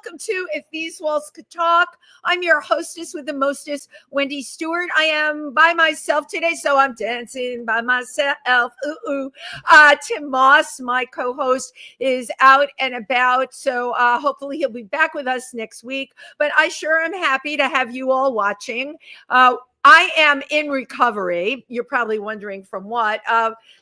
welcome to If These Walls Could Talk. I'm your hostess with the mostest, Wendy Stuart. I am by myself today, so I'm dancing by myself. Tim Moss, my co-host, is out and about, so hopefully he'll be back with us next week. But I sure am happy to have you all watching. I am in recovery. You're probably wondering from what.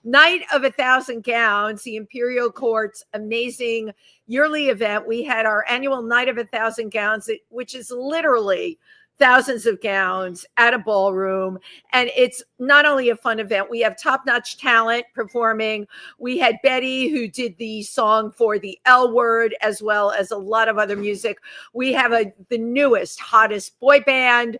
Night of 1,000 Gowns, the Imperial Court's amazing yearly event. We had our annual Night of 1,000 Gowns, which is literally thousands of gowns at a ballroom. And it's not only a fun event, we have top-notch talent performing. We had Betty, who did the song for the L Word, as well as a lot of other music. We have the newest, hottest boy band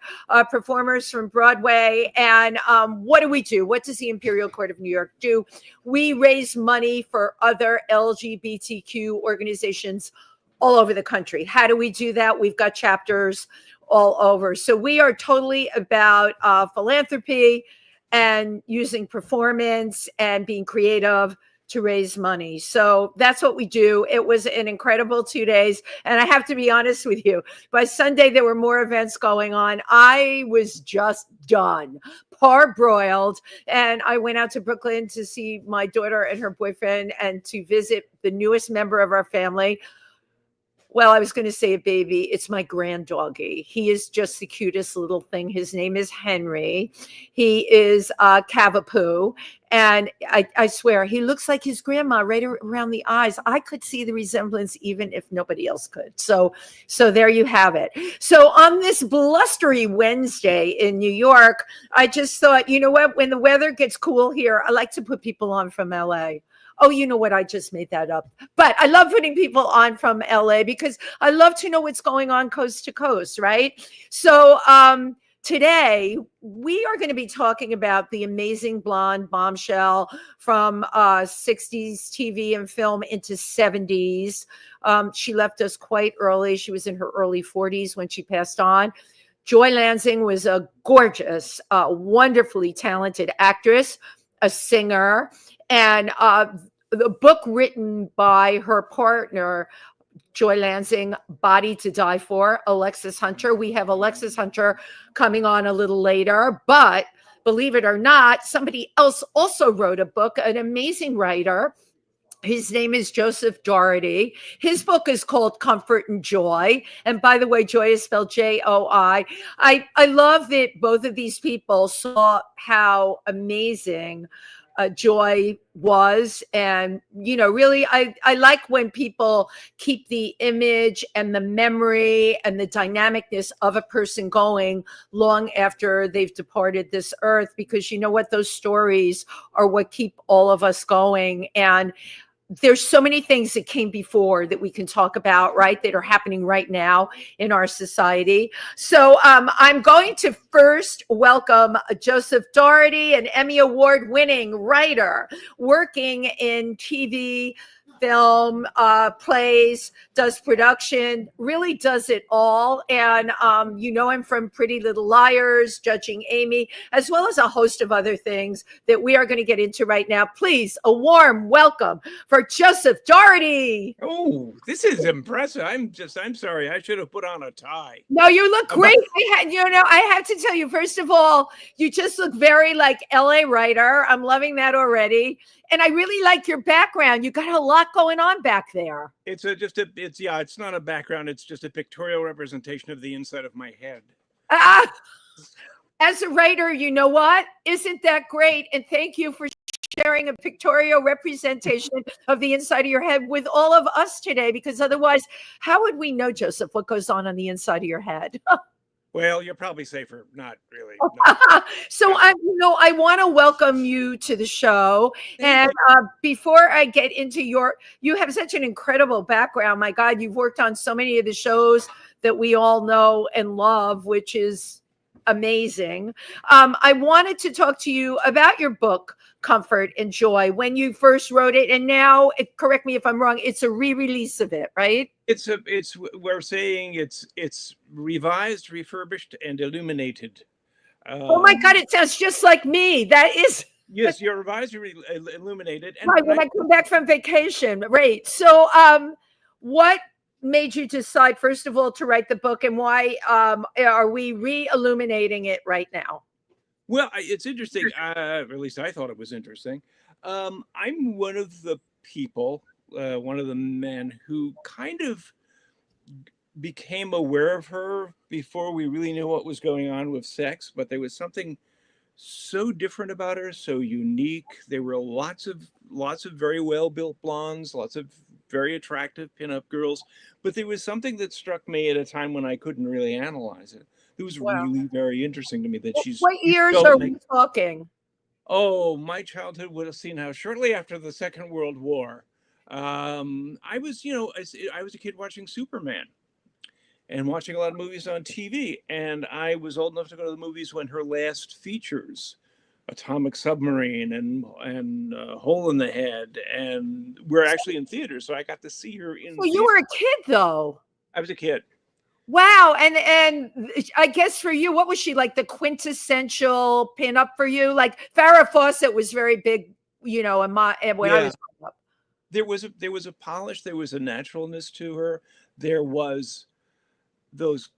performers from Broadway. And what do? What does the Imperial Court of New York do? We raise money for other LGBTQ organizations all over the country. How do we do that? We've got chapters all over. So we are totally about philanthropy and using performance and being creative to raise money. So that's what we do. It was an incredible 2 days. And I have to be honest with you, by Sunday, there were more events going on. I was just done, parboiled. And I went out to Brooklyn to see my daughter and her boyfriend and to visit the newest member of our family. Well, I was going to say a baby. It's my grand doggy. He is just the cutest little thing. His name is Henry. He is Cavapoo. And I swear, he looks like his grandma right around the eyes. I could see the resemblance even if nobody else could. So there you have it. So on this blustery Wednesday in New York, I just thought, you know what? When the weather gets cool here, I like to put people on from LA. Oh, you know what? I just made that up. But I love putting people on from LA because I love to know what's going on coast to coast, right? So today we are going to be talking about the amazing blonde bombshell from 60s TV and film into 70s. She left us quite early. She was in her early 40s when she passed on. Joy Lansing was a gorgeous, wonderfully talented actress, a singer, and the book written by her partner, Joy Lansing, Body to Die For, Alexis Hunter. We have Alexis Hunter coming on a little later, but believe it or not, somebody else also wrote a book, an amazing writer. His name is Joseph Dougherty. His book is called Comfort and Joy. And by the way, Joy is spelled J-O-I. I love that both of these people saw how amazing Joy was. And, you know, really, I like when people keep the image and the memory and the dynamicness of a person going long after they've departed this earth, because you know what? Those stories are what keep all of us going. And there's so many things that came before that we can talk about, right, that are happening right now in our society. So I'm going to first welcome Joseph Dougherty, an Emmy Award-winning writer working in TV, film, plays, does production, really does it all. And you know him from Pretty Little Liars, Judging Amy, as well as a host of other things that we are going to get into right now. Please, a warm welcome for Joseph Dougherty. Oh, this is impressive. I'm sorry. I should have put on a tie. No, you look great. I have to tell you, first of all, you just look very like LA writer. I'm loving that already. And I really like your background. You got a lot going on back there. It's not a background. It's just a pictorial representation of the inside of my head. As a writer, you know what? Isn't that great? And thank you for sharing a pictorial representation of the inside of your head with all of us today, because otherwise, how would we know, Joseph, what goes on the inside of your head? Well, you're probably safer not really. No. So I want to welcome you to the show. And before I get into you have such an incredible background. My God, you've worked on so many of the shows that we all know and love, which is amazing. I wanted to talk to you about your book, Comfort and Joy, when you first wrote it, and now, correct me if I'm wrong, it's a re-release of it, right? We're saying it's revised, refurbished, and illuminated. Oh my God, it sounds just like me. That is. Yes, you're revised, illuminated. And right, when I come back from vacation. Right. So what made you decide, first of all, to write the book, and why are we re-illuminating it right now? Well, it's interesting. Or at least I thought it was interesting. I'm one of the people, one of the men who kind of became aware of her before we really knew what was going on with sex, but there was something so different about her, so unique. There were lots of very well built blondes, lots of very attractive pinup girls, but there was something that struck me at a time when I couldn't really analyze it. It was Wow. really very interesting to me that she's What years so are we talking? Oh, my childhood would have seen how shortly after the Second World War, I was, I was a kid watching Superman and watching a lot of movies on TV. And I was old enough to go to the movies when her last features, Atomic Submarine and Hole in the Head, and we're actually in theaters, so I got to see her in. Well, you were a kid, though. I was a kid. Wow. And I guess for you, what was she like, the quintessential pinup for you? Like Farrah Fawcett was very big, when I was growing up. There was a polish, there was a naturalness to her. There was those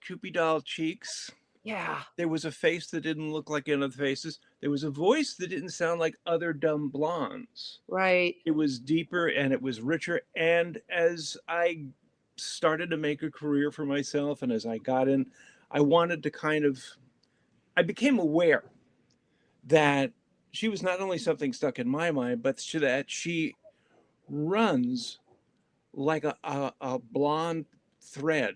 Cupid doll cheeks. Yeah. There was a face that didn't look like any other faces. There was a voice that didn't sound like other dumb blondes. Right. It was deeper and it was richer. And as I started to make a career for myself, and as I got in, I wanted to I became aware that she was not only something stuck in my mind, but that she runs like a blonde thread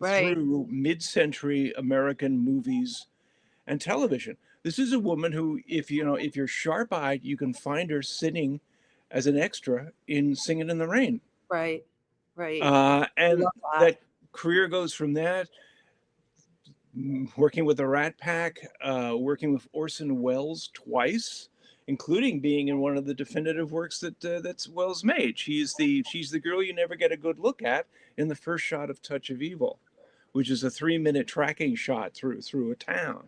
through mid-century American movies and television. This is a woman who, if you're sharp-eyed, you can find her sitting as an extra in Singing in the Rain. Right. And that career goes from that, working with the Rat Pack, working with Orson Welles twice, including being in one of the definitive works that's Welles made. She's the girl you never get a good look at in the first shot of Touch of Evil, which is a 3-minute tracking shot through a town.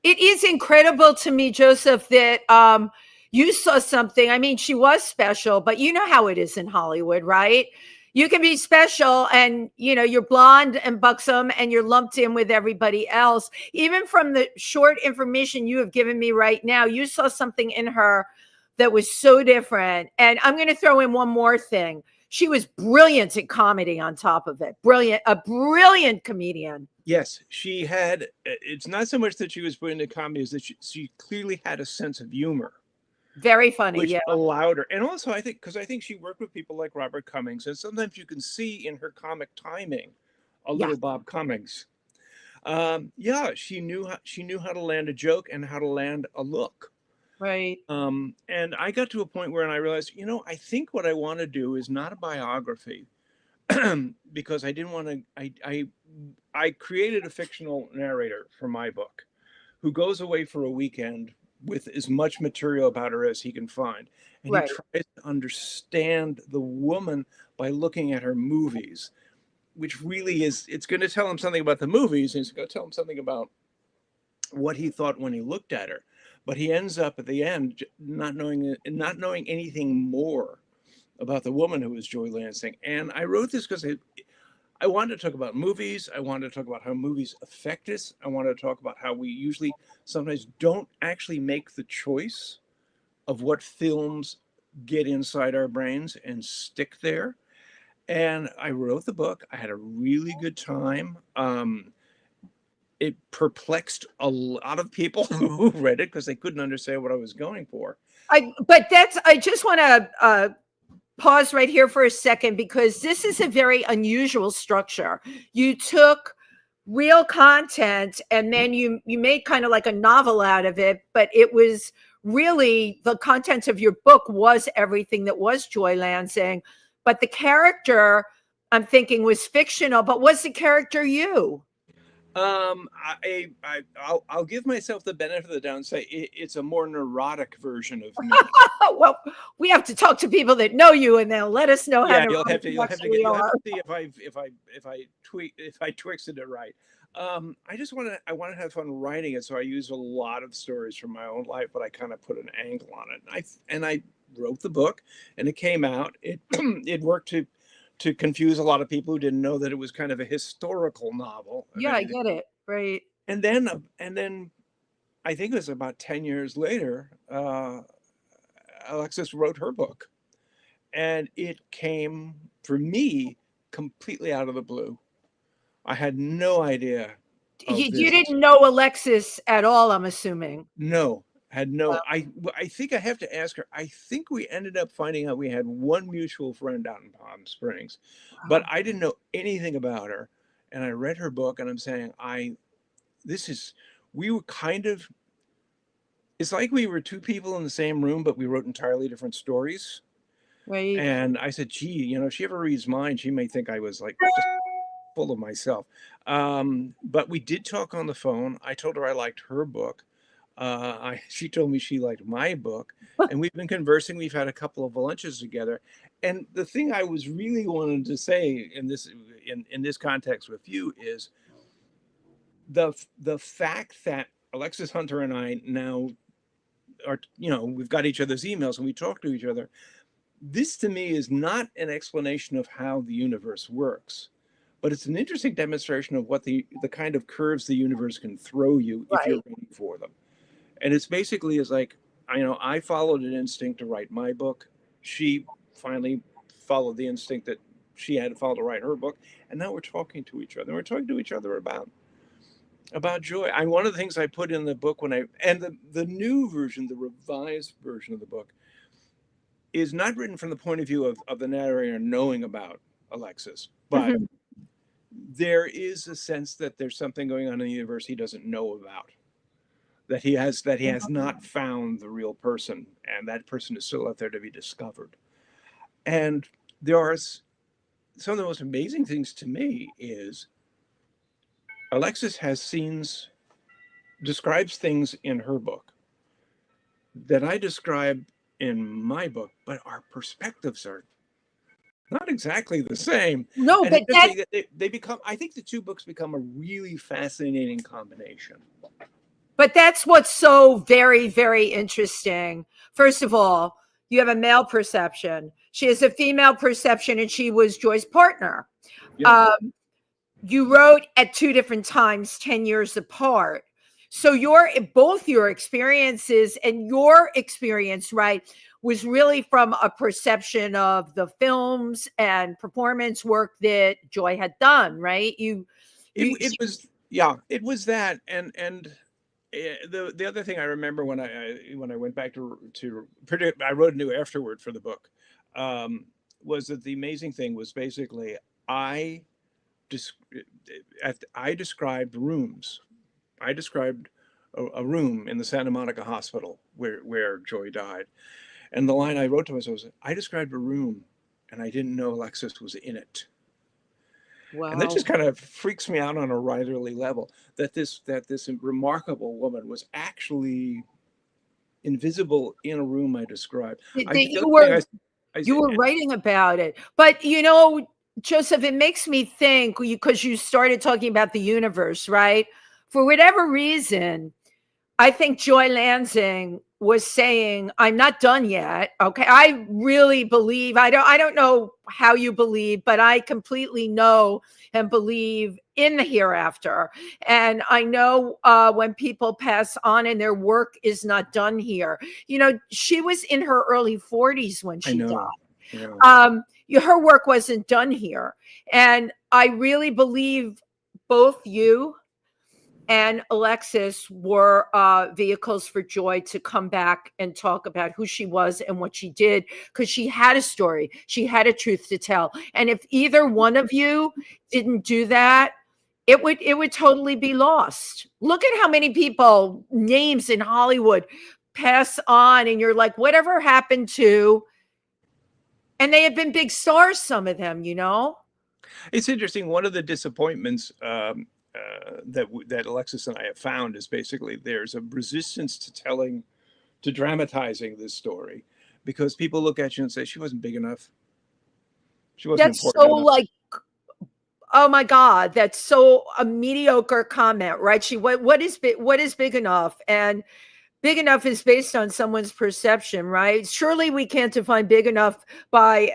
It is incredible to me, Joseph, that you saw something. I mean, she was special, but you know how it is in Hollywood, right? You can be special and, you're blonde and buxom and you're lumped in with everybody else. Even from the short information you have given me right now, you saw something in her that was so different. And I'm going to throw in one more thing. She was brilliant at comedy on top of it. A brilliant comedian. Yes, she had. It's not so much that she was brilliant at comedy, as that she clearly had a sense of humor. Very funny, which yeah. allowed her. And also, I think she worked with people like Robert Cummings, and sometimes you can see in her comic timing a little Bob Cummings. She knew how to land a joke and how to land a look. Right. And I got to a point where I realized, I think what I want to do is not a biography, because I didn't want to. I created a fictional narrator for my book, who goes away for a weekend with as much material about her as he can find. And he tries to understand the woman by looking at her movies, which really it's going to tell him something about the movies, and it's going to tell him something about what he thought when he looked at her. But he ends up at the end not knowing anything more about the woman who was Joy Lansing. And I wrote this because I wanted to talk about movies. I wanted to talk about how movies affect us. I wanted to talk about how we usually sometimes don't actually make the choice of what films get inside our brains and stick there. And I wrote the book. I had a really good time. It perplexed a lot of people who read it because they couldn't understand what I was going for. I just want to pause right here for a second, because this is a very unusual structure. You took real content and then you made kind of like a novel out of it, but it was really the content of your book was everything that was Joy Lansing, but the character, I'm thinking, was fictional. But was the character you? I'll give myself the benefit of the doubt and say it's a more neurotic version of me. Well, we have to talk to people that know you, and they'll let us know how. Yeah, you'll have to see if I twisted it right. I want to have fun writing it, so I use a lot of stories from my own life, but I kind of put an angle on it. I wrote the book, and it came out. It it worked to confuse a lot of people who didn't know that it was kind of a historical novel. Yeah, I get it. Right. And then I think it was about 10 years later, Alexis wrote her book. And it came, for me, completely out of the blue. I had no idea of You this. didn't know Alexis at all, I'm assuming. No, had no. Wow. I think I have to ask her. I think we ended up finding out we had one mutual friend out in Palm Springs, but I didn't know anything about her. And I read her book, and I'm saying, we were kind of, it's like we were two people in the same room, but we wrote entirely different stories. Right. And I said, gee, if she ever reads mine, she may think I was like just full of myself. But we did talk on the phone. I told her I liked her book. She told me she liked my book. And we've been conversing. We've had a couple of lunches together. And the thing I was really wanting to say in this context with you is the fact that Alexis Hunter and I now are, we've got each other's emails and we talk to each other. This to me is not an explanation of how the universe works, but it's an interesting demonstration of what the kind of curves the universe can throw you if you're ready for them. And it's basically is like, I followed an instinct to write my book. She finally followed the instinct that she had to follow to write her book. And now we're talking to each other. We're talking to each other about joy. One of the things I put in the book the new version, the revised version of the book, is not written from the point of view of the narrator knowing about Alexis, but there is a sense that there's something going on in the universe he doesn't know about, that he has not found the real person, and that person is still out there to be discovered. And there are some of the most amazing things to me is Alexis describes things in her book that I describe in my book, but our perspectives are not exactly the same. No, and but they become, I think the two books become a really fascinating combination. But that's what's so very, very interesting. First of all, you have a male perception. She has a female perception, and she was Joy's partner. Yeah. You wrote at two different times, 10 years apart. So both your experiences and your experience, right, was really from a perception of the films and performance work that Joy had done, right? It was that. And the other thing I remember when I went back to I wrote a new afterword for the book, was that the amazing thing was basically I described rooms. I described a room in the Santa Monica hospital where Joy died. And the line I wrote to myself was, I described a room and I didn't know Alexis was in it. Wow. And that just kind of freaks me out on a writerly level, that this remarkable woman was actually invisible in a room I described. You were writing about it. But, Joseph, it makes me think, because you started talking about the universe, right? For whatever reason, I think Joy Lansing was saying, I'm not done yet. Okay. I really believe, I don't know how you believe, but I completely know and believe in the hereafter. And I know when people pass on and their work is not done here, she was in her early 40s when she died. Yeah. Her work wasn't done here. And I really believe both you and Alexis were vehicles for Joy to come back and talk about who she was and what she did, because she had a story. She had a truth to tell. And if either one of you didn't do that, it would totally be lost. Look at how many people, names in Hollywood, pass on, and you're like, whatever happened to? And they have been big stars, some of them, It's interesting. One of the disappointments that Alexis and I have found is basically there's a resistance to dramatizing this story, because people look at you and say she wasn't big enough. She wasn't important enough. Like, oh my God, that's so a mediocre comment, right? What is big enough? And big enough is based on someone's perception, right? Surely we can't define big enough by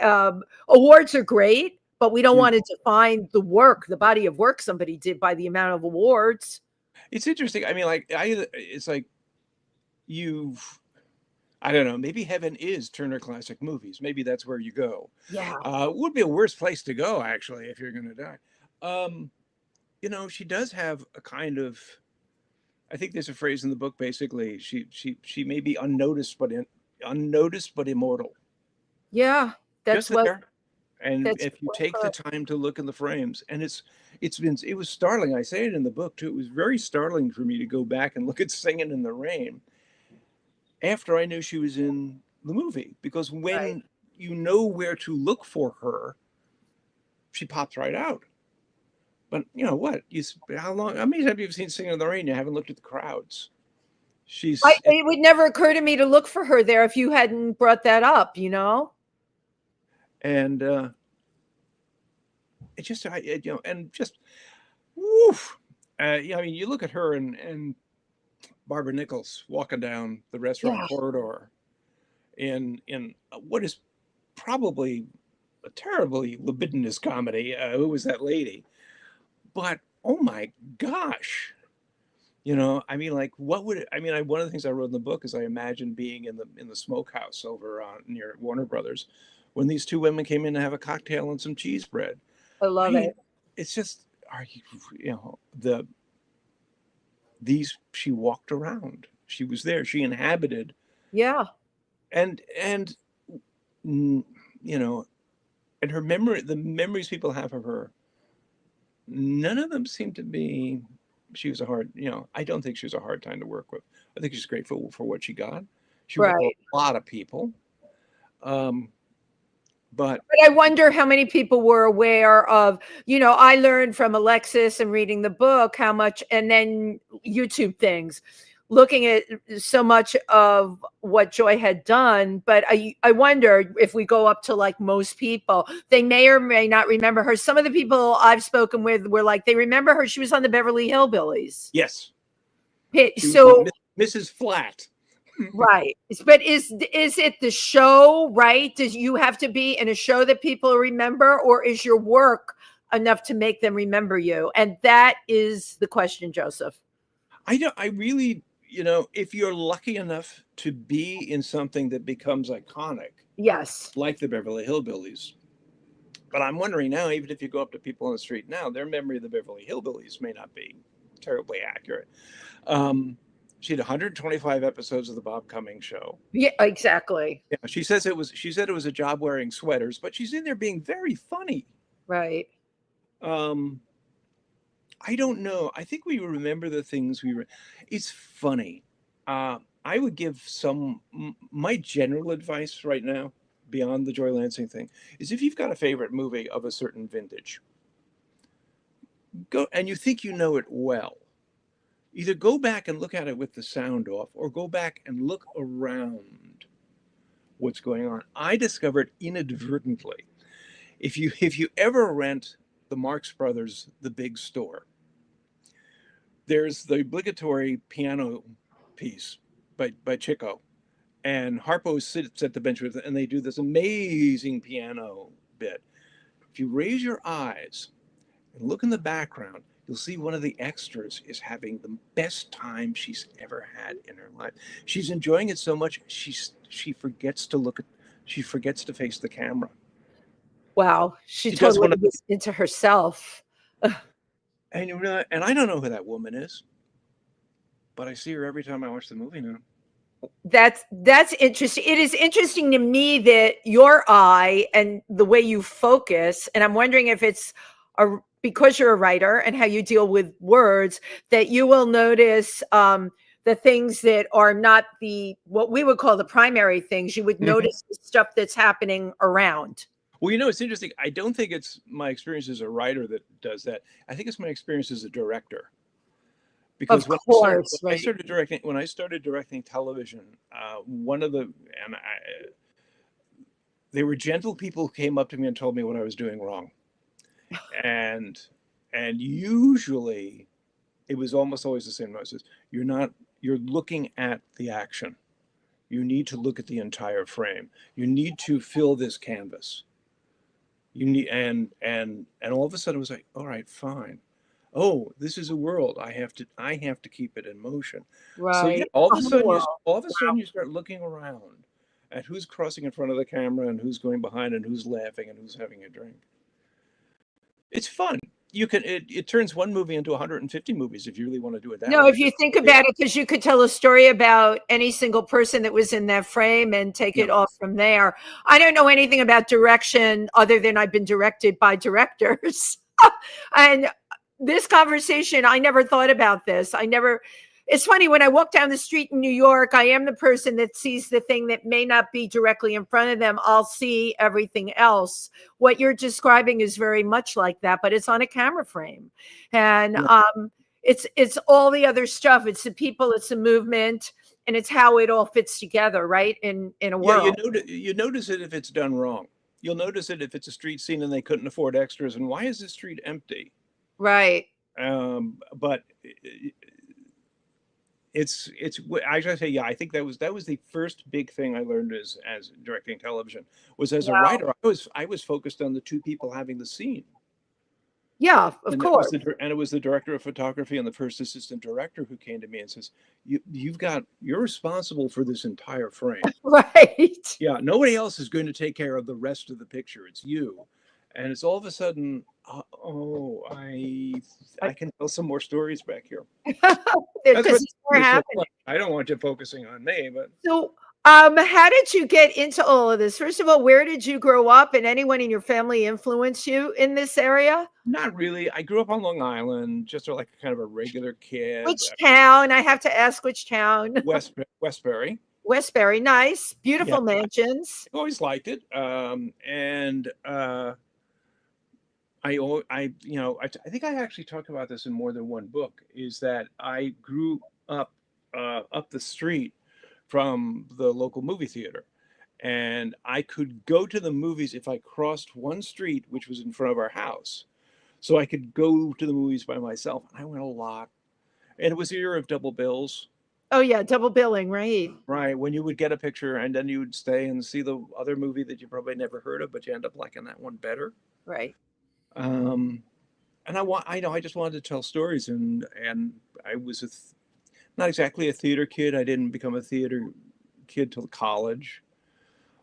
awards are great, but we don't want to define the work, the body of work somebody did by the amount of awards. It's interesting. I mean, like it's like I don't know, maybe heaven is Turner Classic Movies. Maybe that's where you go. Yeah. Would be a worse place to go, actually, if you're going to die. You know, she does have a kind of, I think there's a phrase in the book, basically, she may be unnoticed, but immortal. Yeah. That's Just what, there. And that's if you what take the time to look in the frames, and it was startling. I say it in the book too. It was very startling for me to go back and look at Singing in the Rain after I knew she was in the movie, because when right. you know where to look for her, she pops right out. But you know what? How many times have you seen Singing in the Rain? You haven't looked at the crowds. It would never occur to me to look for her there if you hadn't brought that up, you know? And it just, you know, and just, woof. Yeah, I mean, you look at her and Barbara Nichols walking down the restaurant Yeah. corridor in what is probably a terribly libidinous comedy. Who was that lady? But oh my gosh, you know, I mean, like, one of the things I wrote in the book is I imagined being in the smokehouse over near Warner Brothers when these two women came in to have a cocktail and some cheese bread. I I love mean, it. it's just, you know, she walked around. She was there. She inhabited. Yeah. And you know, and the memories people have of her, none of them seem to be, she was a hard, you know, I don't think she was a hard time to work with. I think she's grateful for what she got. She worked with a lot of people. But I wonder how many people were aware of, you know, I learned from Alexis and reading the book how much, and then YouTube things, looking at so much of what Joy had done. But I wonder if we go up to like most people, they may or may not remember her. Some of the people I've spoken with were like, they remember her. She was on the Beverly Hillbillies. yes. So Mrs. Flat. right. But is it the show, right? Does you have to be in a show that people remember, or is your work enough to make them remember you? And that is the question, Joseph. I really, you know, if you're lucky enough to be in something that becomes iconic, yes, like the Beverly Hillbillies. But I'm wondering now, even if you go up to people on the street now, their memory of the Beverly Hillbillies may not be terribly accurate. She had 125 episodes of the Bob Cummings show. yeah, exactly. Yeah, she said it was a job wearing sweaters, but she's in there being very funny. Right. I don't know. I think we remember the things it's funny. I would give my general advice right now, beyond the Joy Lansing thing, is if you've got a favorite movie of a certain vintage, go, and you think you know it well, either go back and look at it with the sound off, or go back and look around what's going on. I discovered inadvertently, if you ever rent the Marx Brothers The Big Store, there's the obligatory piano piece by Chico, and Harpo sits at the bench with it, and they do this amazing piano bit. If you raise your eyes and look in the background, you'll see one of the extras is having the best time she's ever had in her life. She's enjoying it so much she forgets to face the camera. Wow, she does totally was into herself. And you realize, and I don't know who that woman is, but I see her every time I watch the movie now. That's interesting. It is interesting to me that your eye and the way you focus, and I'm wondering if it's because you're a writer and how you deal with words, that you will notice the things that are not what we would call the primary things. You would notice the stuff that's happening around. Well, you know, it's interesting. I don't think it's my experience as a writer that does that. I think it's my experience as a director. Because when I started directing television, they were gentle people who came up to me and told me what I was doing wrong. And usually it was almost always the same message. You're looking at the action. You need to look at the entire frame. You need to fill this canvas. You need, and all of a sudden it was like, all right, fine. Oh, this is a world. I have to keep it in motion. So yeah, Right. The whole world. all of a sudden you start looking around at who's crossing in front of the camera and who's going behind and who's laughing and who's having a drink. It's fun. It turns one movie into 150 movies if you really want to do it that No, way. if you think about it, because you could tell a story about any single person that was in that frame and take Yeah. it off from there. I don't know anything about direction other than I've been directed by directors. And this conversation, I never thought about this. It's funny when I walk down the street in New York, I am the person that sees the thing that may not be directly in front of them. I'll see everything else. What you're describing is very much like that, but it's on a camera frame. And it's all the other stuff. It's the people, it's the movement, and it's how it all fits together, right? In a world. You notice it if it's done wrong. You'll notice it if it's a street scene and they couldn't afford extras. And why is the street empty? Right. But I gotta say, yeah, I think that was the first big thing I learned as directing television was as a writer. I was focused on the two people having the scene. Yeah, of course. And it was the director of photography and the first assistant director who came to me and says, you're responsible for this entire frame. Right. Yeah, nobody else is going to take care of the rest of the picture. It's you. And it's all of a sudden, I can tell some more stories back here. Because it's more happening. I don't want you focusing on me, but so how did you get into all of this? First of all, where did you grow up, and anyone in your family influence you in this area? Not really. I grew up on Long Island, just like kind of a regular kid. Which town? I have to ask which town. Westbury. Westbury, nice, beautiful mansions. I always liked it. I think I actually talk about this in more than one book, is that I grew up up the street from the local movie theater. And I could go to the movies if I crossed one street, which was in front of our house. So I could go to the movies by myself. And I went a lot. And it was the era of double bills. Oh, yeah, double billing, right. Right, when you would get a picture and then you would stay and see the other movie that you probably never heard of, but you end up liking that one better. Right. And I just wanted to tell stories, and I was not exactly a theater kid. I didn't become a theater kid till college.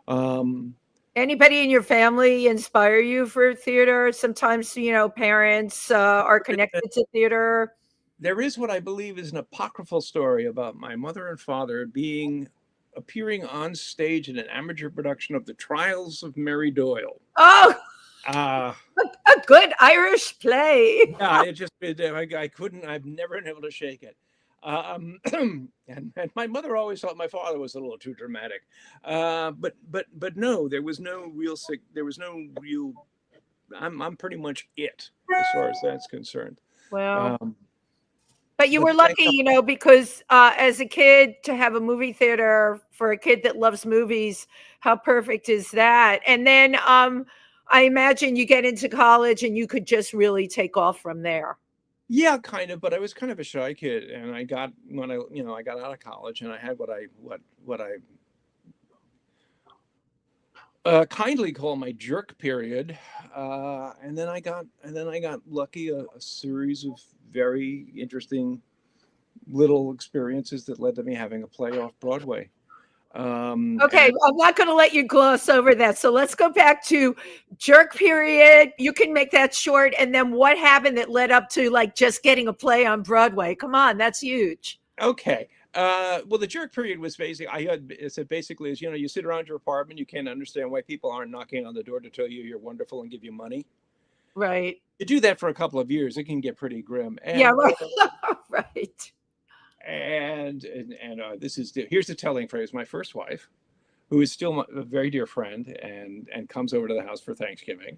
Anybody in your family inspire you for theater? Sometimes, parents are connected to theater. There is what I believe is an apocryphal story about my mother and father appearing on stage in an amateur production of The Trials of Mary Doyle. Oh, a good Irish play. Yeah, I've never been able to shake it. And my mother always thought my father was a little too dramatic. But no, there was no real, I'm pretty much it as far as that's concerned. Well, but you were lucky, because as a kid to have a movie theater for a kid that loves movies, how perfect is that? And then I imagine you get into college and you could just really take off from there. Yeah, kind of, but I was kind of a shy kid, and I got out of college, and I had what I kindly call my jerk period, and then I got lucky, a series of very interesting little experiences that led to me having a play off Broadway. Okay, I'm not going to let you gloss over that. So let's go back to jerk period. You can make that short. And then what happened that led up to just getting a play on Broadway? Come on, that's huge. Okay. Well, the jerk period was basically is, you sit around your apartment, you can't understand why people aren't knocking on the door to tell you you're wonderful and give you money. Right. You do that for a couple of years, it can get pretty grim. And, yeah, right. Right. And here's the telling phrase. My first wife, who is still a very dear friend and comes over to the house for Thanksgiving,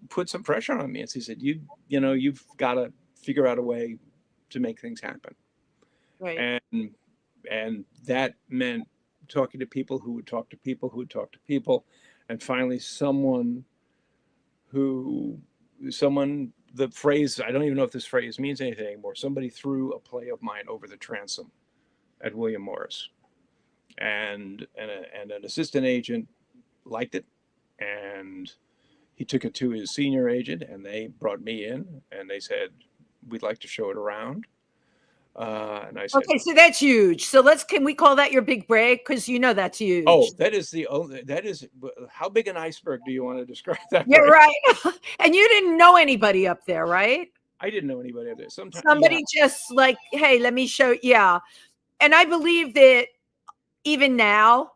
put some pressure on me, and she said, you've got to figure out a way to make things happen. Right. And that meant talking to people who would talk to people who would talk to people, and finally the phrase, I don't even know if this phrase means anything anymore, somebody threw a play of mine over the transom at William Morris, and an assistant agent liked it and he took it to his senior agent, and they brought me in, and they said, "We'd like to show it around." And I said, Okay, so that's huge. So can we call that your big break? Because that's huge. "Oh, that is how big an iceberg do you want to describe that?" You're right. And you didn't know anybody up there, right? I didn't know anybody up there. Sometimes Somebody just like, hey, let me show. Yeah. And I believe that even now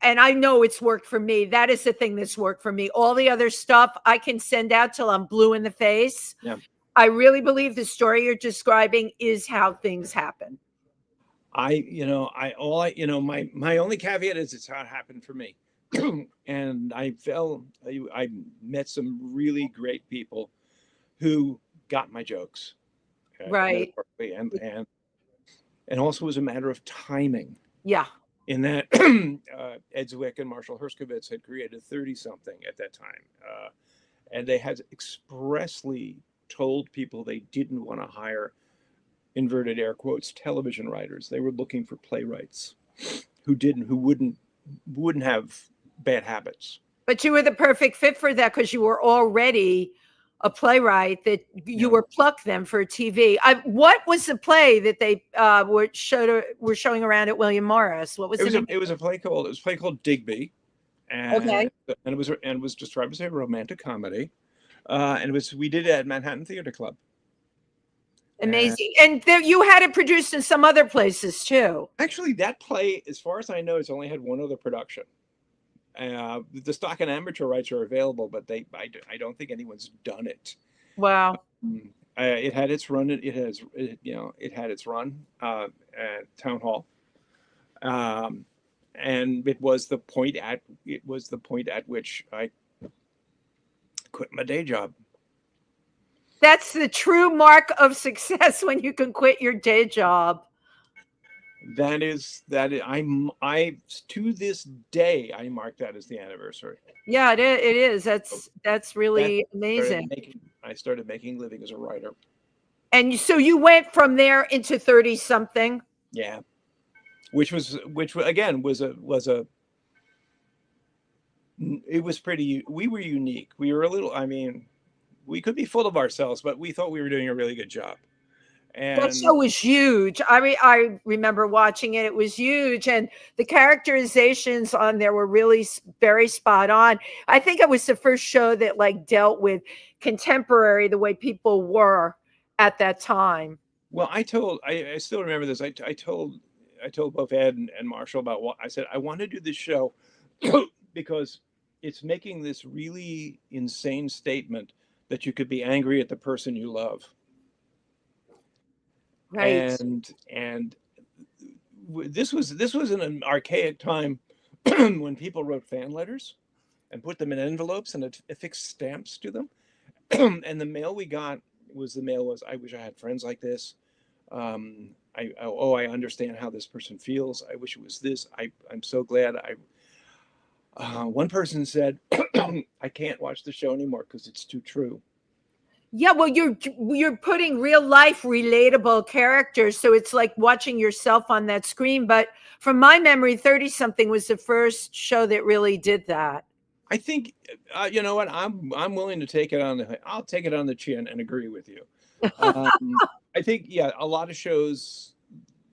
and I know it's worked for me. That is the thing that's worked for me. All the other stuff I can send out till I'm blue in the face. Yeah. I really believe the story you're describing is how things happen. My only caveat is it's how it happened for me. And I met some really great people who got my jokes. Right. And also it was a matter of timing. Yeah. In that Ed Zwick and Marshall Herskovitz had created 30-something at that time. And they had expressly told people they didn't want to hire, inverted air quotes, television writers. They were looking for playwrights who wouldn't have bad habits. But you were the perfect fit for that because you were already a playwright that you were plucked them for TV. What was the play that they were showing around at William Morris? What was it? It was a play called Digby, and it was described as a romantic comedy, and we did it at Manhattan Theater Club. Amazing, and you had it produced in some other places too. Actually, that play, as far as I know, it's only had one other production. The stock and amateur rights are available, but I don't think anyone's done it. Wow. It had its run. It had its run at Town Hall, and it was the point at which I quit my day job. That's the true mark of success, when you can quit your day job. I to this day I mark that as the anniversary. Yeah, it is. That's really amazing. I started making living as a writer. And so you went from there into 30-something. Yeah, which again was pretty. We were unique. We were a little. I mean, we could be full of ourselves, but we thought we were doing a really good job. And that show was huge. I remember watching it. It was huge. And the characterizations on there were really very spot on. I think it was the first show that dealt with contemporary, the way people were at that time. Well, I still remember this. I told both Ed and Marshall about what I said. I want to do this show because it's making this really insane statement that you could be angry at the person you love. Right. And this was in an archaic time when people wrote fan letters and put them in envelopes and affixed stamps to them. And the mail we got was, I wish I had friends like this. I understand how this person feels. I wish it was this. I'm so glad. One person said, I can't watch the show anymore because it's too true. Yeah, well, you're putting real life relatable characters, so it's like watching yourself on that screen. But from my memory, 30-something was the first show that really did that. I think you know what, I'm willing to take it on I'll take it on the chin and agree with you. I think a lot of shows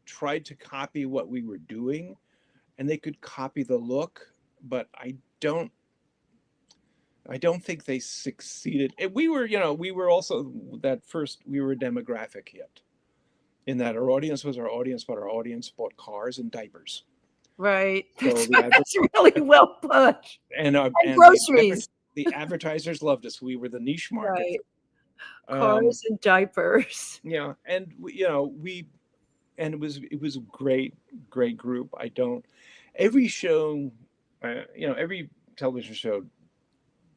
tried to copy what we were doing, and they could copy the look, but I don't think they succeeded. We were also we were a demographic hit in that our audience was our audience, but our audience bought cars and diapers. Right. So that's really well put. And groceries. The advertisers loved us. We were the niche market. Right. Cars and diapers. Yeah. And it was a great group. Every show, every television show,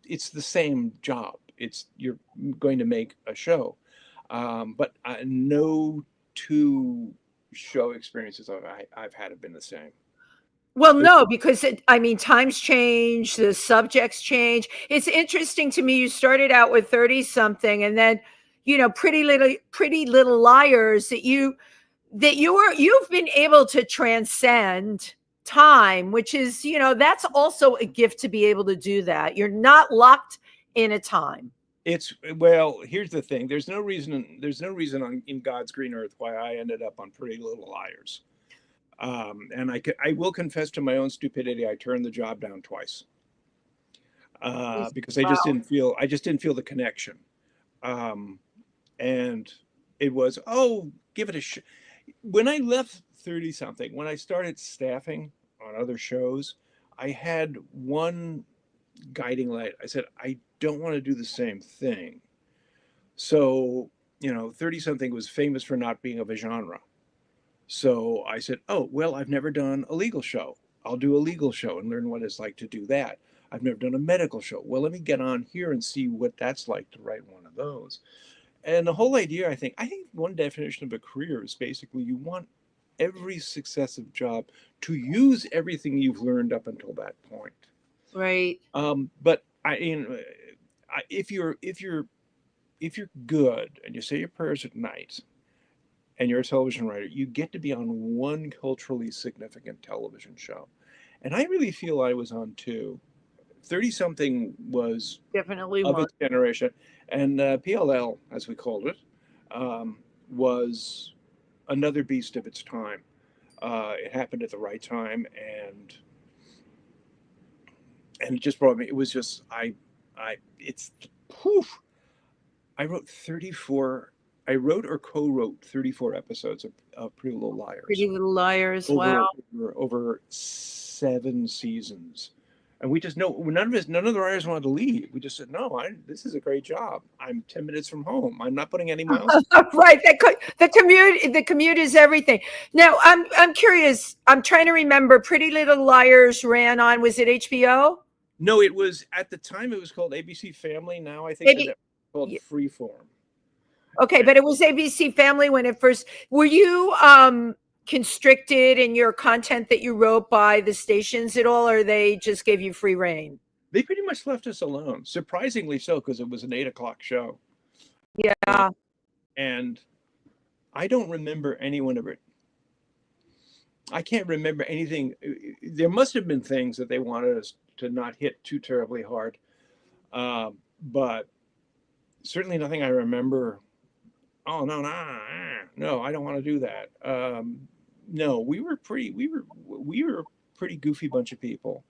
it's the same job. You're going to make a show, but no two show experiences I've had have been the same. Well, no, because times change, the subjects change. It's interesting to me. You started out with 30-something, and then, Pretty Little Liars. You've been able to transcend time, which is, that's also a gift to be able to do that. You're not locked in a time. Well, here's the thing. There's no reason in God's green earth why I ended up on Pretty Little Liars. And I will confess to my own stupidity. I turned the job down twice because I just didn't feel the connection. And it was, give it a shot. When I left 30 something, when I started staffing on other shows, I had one guiding light. I said, I don't want to do the same thing. So, 30 something was famous for not being of a genre. So I said, well, I've never done a legal show. I'll do a legal show and learn what it's like to do that. I've never done a medical show. Well, let me get on here and see what that's like to write one of those. And the whole idea, I think one definition of a career is basically you want every successive job to use everything you've learned up until that point. Right. But if you're good and you say your prayers at night and you're a television writer, you get to be on one culturally significant television show. And I really feel I was on two. 30 something was definitely of its generation. And PLL, as we called it, was another beast of its time. It happened at the right time, and it just brought me. It was just I wrote 34. I wrote or co-wrote 34 episodes of Pretty Little Liars. Pretty Little Liars. Wow. Over 7 seasons. And we just know none of the writers wanted to leave. We just said, no, this is a great job. I'm 10 minutes from home. I'm not putting any miles. Right. The commute is everything. Now, I'm curious. I'm trying to remember. Pretty Little Liars ran on, was it HBO? No, it was, at the time it was called ABC Family. Now I think it's called Freeform. Okay, but it was ABC Family when it first. Were you constricted in your content that you wrote by the stations at all, or they just gave you free reign? They pretty much left us alone, surprisingly so, because it was an 8:00 show. Yeah. And I don't remember anyone ever. I can't remember anything. There must have been things that they wanted us to not hit too terribly hard, but certainly nothing I remember. Oh no, I don't want to do that. No, we were pretty goofy bunch of people,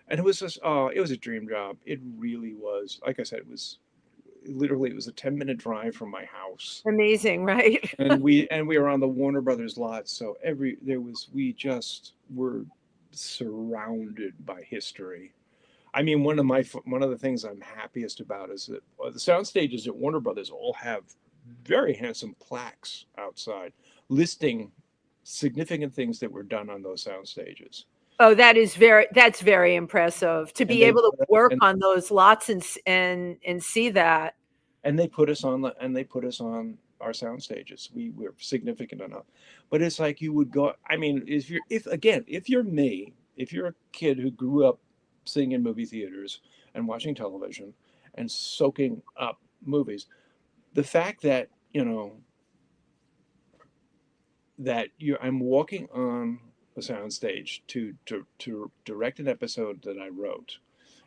and it was just it was a dream job. It really was. Like I said, it was a 10-minute drive from my house. Amazing, right? and we were on the Warner Brothers lot, so we just were surrounded by history. I mean, one of the things I'm happiest about is that the sound stages at Warner Brothers all have very handsome plaques outside listing significant things that were done on those sound stages. Oh, that's very impressive to be able to work on those lots and see that. And they put us on our sound stages. We were significant enough. But it's like you would go, I mean, if you're me, if you're a kid who grew up sitting in movie theaters and watching television and soaking up movies, the fact that, I'm walking on a soundstage to direct an episode that I wrote,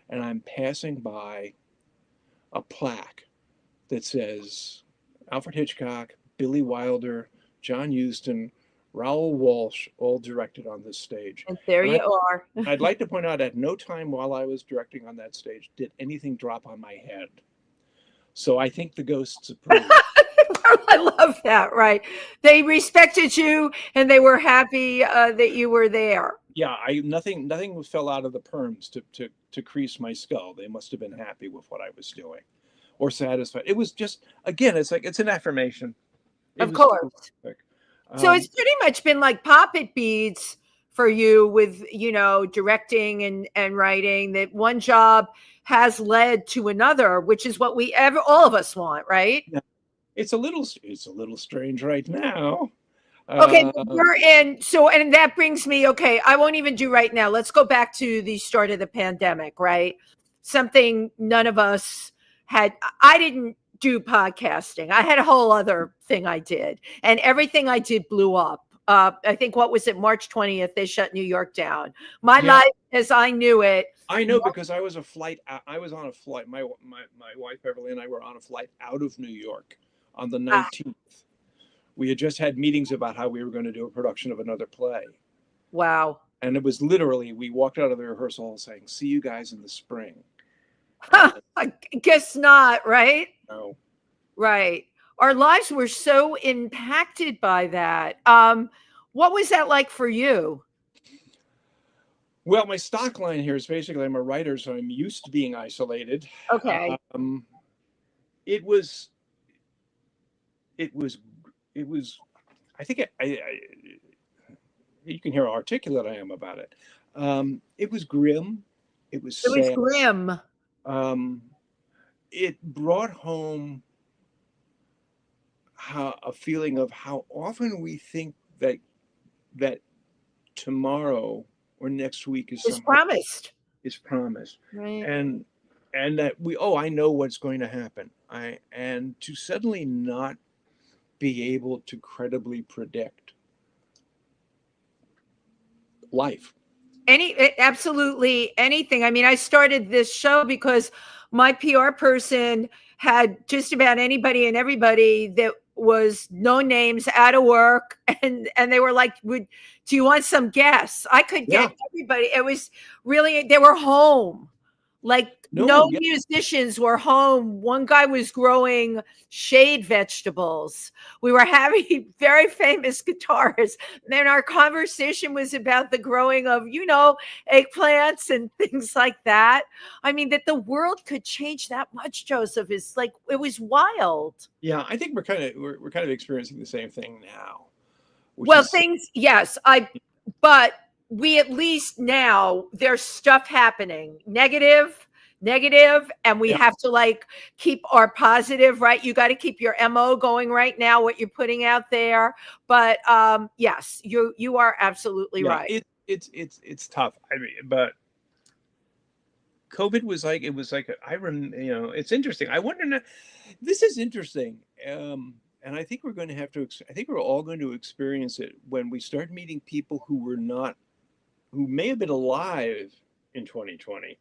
and I'm passing by a plaque that says Alfred Hitchcock, Billy Wilder, John Huston, Raoul Walsh, all directed on this stage. And there you are. I'd like to point out, at no time while I was directing on that stage did anything drop on my head. So I think the ghosts approved. I love that. Right. They respected you and they were happy that you were there. Yeah. Nothing fell out of the perms to crease my skull. They must have been happy with what I was doing or satisfied. It was just, again, it's an affirmation. Of course. So it's pretty much been like poppet beads for you with, directing and writing, that one job has led to another, which is what all of us want, right? Yeah. It's a little strange right now. Okay, you're in. So, and that brings me, okay, I won't even do right now. Let's go back to the start of the pandemic, right? Something none of us had. I didn't do podcasting. I had a whole other thing I did, and everything I did blew up. I think, what was it, March 20th, they shut New York down. My Yeah, life as I knew it. I know, because I was on a flight. My wife Beverly and I were on a flight out of New York on the Ah, 19th. We had just had meetings about how we were going to do a production of another play. wow. And it was literally, we walked out of the rehearsal hall saying, "See you guys in the spring." And Huh, I guess not, right? no. Right. Our lives were so impacted by that. What was that like for you? Well, my stock line here is basically I'm a writer, so I'm used to being isolated. Okay. Um, it was, it was, it was. I think you can hear how articulate I am about it. It was grim. It was It was sad. grim. Um, it brought home a feeling of how often we think that tomorrow or next week is It's somehow promised. is promised, Right. and that I know what's going to happen. And to suddenly not be able to credibly predict life. Absolutely anything. I mean, I started this show because my PR person had just about anybody and everybody that was no names, out of work, and they were like, "Would do you want some guests?" I could Yeah. get everybody. It was really, they were home. Like, no No. Yeah. musicians were home. One guy was growing shade vegetables. We were having very famous guitarists. Then our conversation was about the growing of, eggplants and things like that. I mean, that the world could change that much, Joseph, is like, it was wild. Yeah. I think we're kind of experiencing the same thing now, which Well, is things, yes, but we at least now there's stuff happening, negative, and we yeah, have to like keep our positive, right? You got to keep your MO going right now, what you're putting out there. But yes, you are absolutely yeah. right. It's tough. I mean, but COVID was like, it's interesting. I wonder now, this is interesting. And I think we're going to have to, I think we're all going to experience it when we start meeting people who may have been alive in 2020,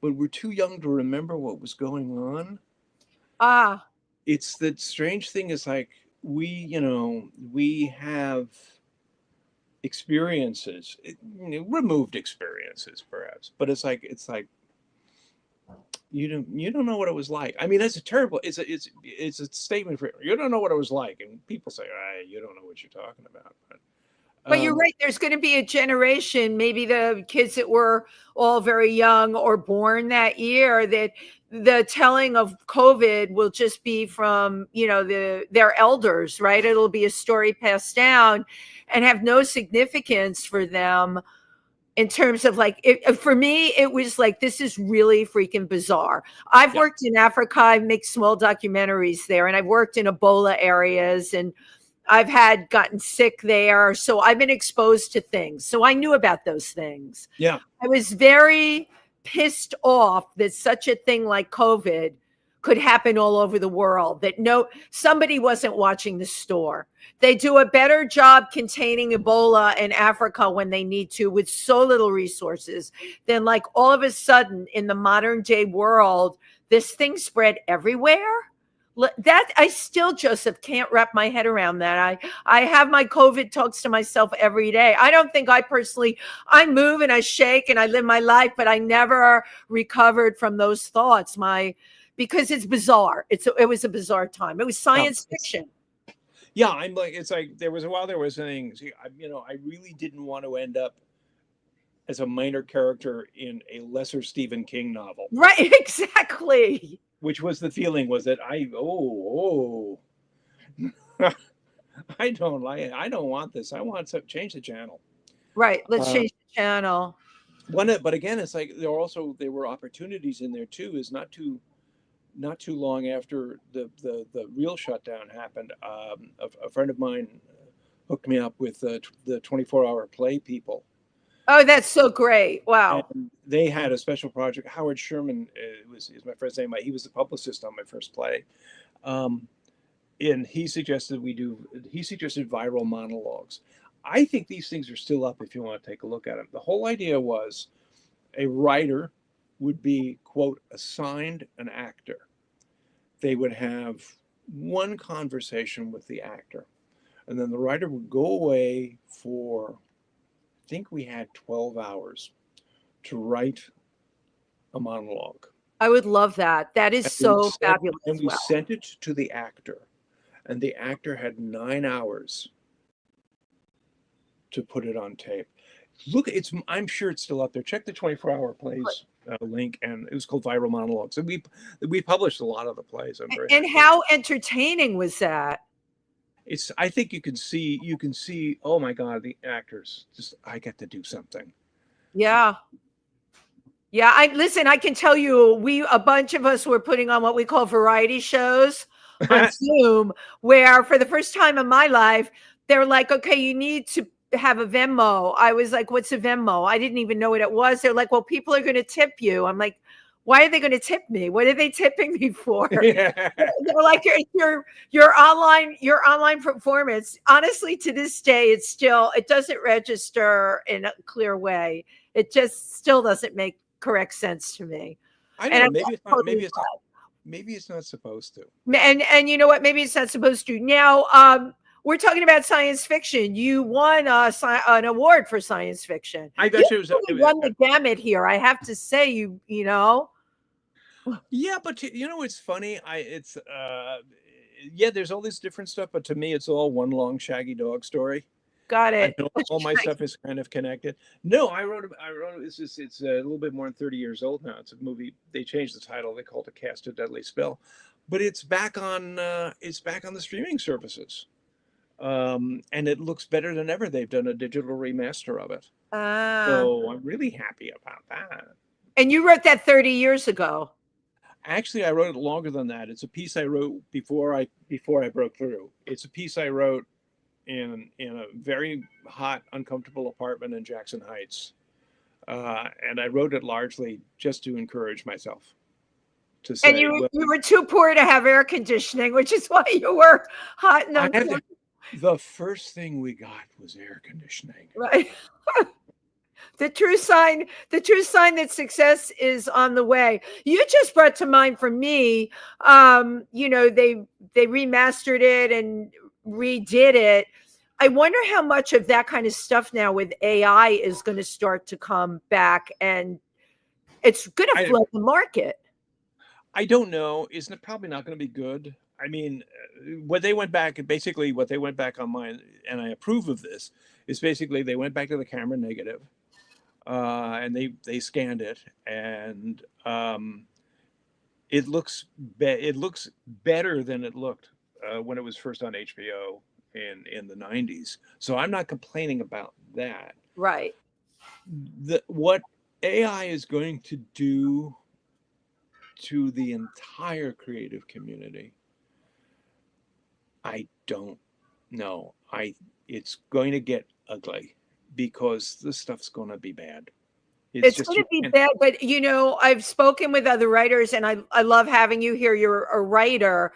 but were too young to remember what was going on. Ah, It's that strange thing is like, we have experiences, removed experiences perhaps, but it's like, you don't know what it was like. I mean, that's a terrible. It's a statement for you don't know what it was like, and people say, you don't know what you're talking about. but you're Um, right. There's going to be a generation, maybe the kids that were all very young or born that year, that the telling of COVID will just be from, their elders, right? It'll be a story passed down and have no significance for them in terms of like, for me, it was like, this is really freaking bizarre. I've yeah, worked in Africa. I make small documentaries there, and I've worked in Ebola areas, and I've had gotten sick there. So I've been exposed to things. So I knew about those things. yeah, I was very pissed off that such a thing like COVID could happen all over the world, that somebody wasn't watching the store. They do a better job containing Ebola in Africa when they need to, with so little resources, than like all of a sudden in the modern day world, this thing spread everywhere. That I still, Joseph, can't wrap my head around that. I have my COVID talks to myself every day. I don't think I move and I shake and I live my life, but I never recovered from those thoughts. Because it's bizarre. It was a bizarre time. It was yeah. science fiction. Yeah, I'm like, it's like there was a while there was saying, see, I really didn't want to end up as a minor character in a lesser Stephen King novel, Right, exactly. which was the feeling was that I don't want this. I want to change the channel. Right. Let's Uh, change the channel. but again, it's like there were opportunities in there too. Is not too long after the real shutdown happened, a friend of mine hooked me up with the 24-hour play people. Oh, that's so great. And Wow. they had a special project. Howard Sherman is my first name. He was the publicist on my first play. Um, and he suggested viral monologues. I think these things are still up if you want to take a look at them. The whole idea was a writer would be, quote, assigned an actor. They would have one conversation with the actor, and then the writer would go away for, I think we had 12 hours to write a monologue. I would love that. That is so fabulous. And we sent it to the actor, and the actor had 9 hours to put it on tape. Look, I'm sure it's still up there. Check the 24-hour plays link, and it was called Viral Monologues. And we published a lot of the plays. And how entertaining was that? I think you can see, oh my God, the actors, just, I get to do something. Yeah. Yeah, I can tell you, a bunch of us were putting on what we call variety shows on Zoom, where for the first time in my life, they're like, okay, you need to have a Venmo. I was like, what's a Venmo? I didn't even know what it was. They're like, well, people are going to tip you. I'm like, why are they going to tip me? What are they tipping me for? Yeah. They're like, your online performance. Honestly, to this day, it doesn't register in a clear way. It just still doesn't make correct sense to me. I don't know. Maybe it's not supposed to. And you know what? Maybe it's not supposed to. Now, we're talking about science fiction. You won an award for science fiction. I bet you won the gamut here. I have to say, you know. Yeah, but you know, it's funny. There's all this different stuff, but to me, it's all one long shaggy dog story. Got it. All my stuff is kind of connected. No, I wrote it's a little bit more than 30 years old now. It's a movie. They changed the title. They called it Cast a Deadly Spell, but it's back on the streaming services. And it looks better than ever. They've done a digital remaster of it. So I'm really happy about that. And you wrote that 30 years ago. Actually, I wrote it longer than that. It's a piece I wrote before I broke through. It's a piece I wrote in a very hot, uncomfortable apartment in Jackson Heights. And I wrote it largely just to encourage myself. To say, and you were too poor to have air conditioning, which is why you were hot and uncomfortable. The first thing we got was air conditioning. Right. The true sign that success is on the way. You just brought to mind for me, they remastered it and redid it. I wonder how much of that kind of stuff now with AI is going to start to come back, and it's going to flood the market. I don't know. It's probably not going to be good. I mean, what they went back on mine, and I approve of this, is basically they went back to the camera negative, and they scanned it, and it looks better than it looked when it was first on HBO in the 90s. So I'm not complaining about that. Right. What AI is going to do to the entire creative community, I don't know. It's going to get ugly because this stuff's going to be bad. It's going to be bad, but I've spoken with other writers, and I love having you here. You're a writer.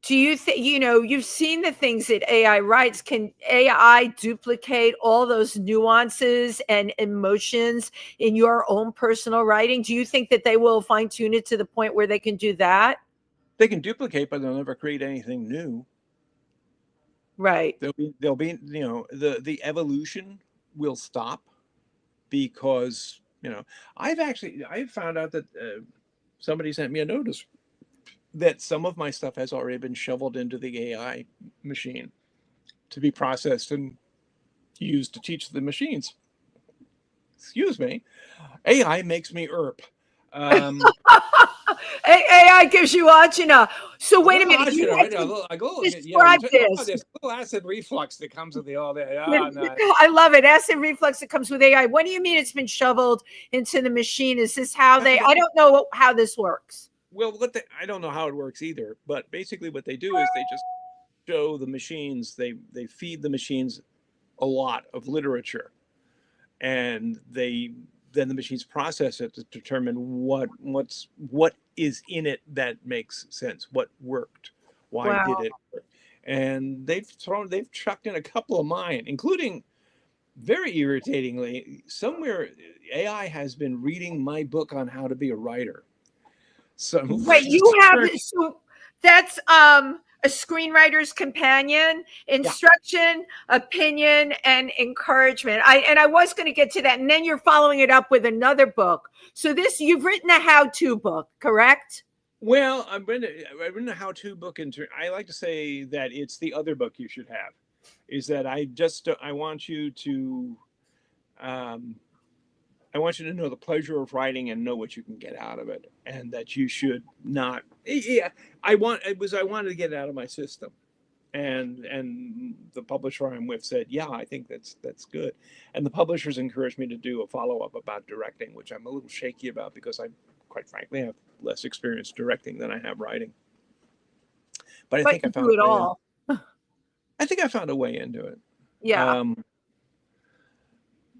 Do you think, you've seen the things that AI writes? Can AI duplicate all those nuances and emotions in your own personal writing? Do you think that they will fine tune it to the point where they can do that? They can duplicate, but they'll never create anything new. Right. There'll be the evolution will stop because I've found out that somebody sent me a notice that some of my stuff has already been shoveled into the AI machine to be processed and used to teach the machines. Excuse me, AI makes me irp. AI gives you agina. So wait a minute. Describe this. There's a little acid reflux that comes with all that. No. I love it. Acid reflux that comes with AI. What do you mean it's been shoveled into the machine? Is this how I don't know how this works. Well, I don't know how it works either. But basically what they do is they just show the machines. They feed the machines a lot of literature. And then the machines process it to determine what is in it that makes sense, what worked, why did it work. and they've chucked in a couple of mine, including, very irritatingly, somewhere AI has been reading my book on how to be a writer. So Wait, you have, so that's a screenwriter's companion, yeah. instruction, opinion, and encouragement. I was going to get to that, and then you're following it up with another book. So this, you've written a how-to book, correct? Well, I've written a how-to book. I like to say that it's the other book you should have. Is that I want you to um, I want you to know the pleasure of writing and know what you can get out of it, and that you should not. Yeah, I wanted to get it out of my system, and the publisher I'm with said, yeah, I think that's good, and the publishers encouraged me to do a follow-up about directing, which I'm a little shaky about because I, quite frankly, have less experience directing than I have writing. But I But think I you found do it a way in. all. I think I found a way into it. Yeah.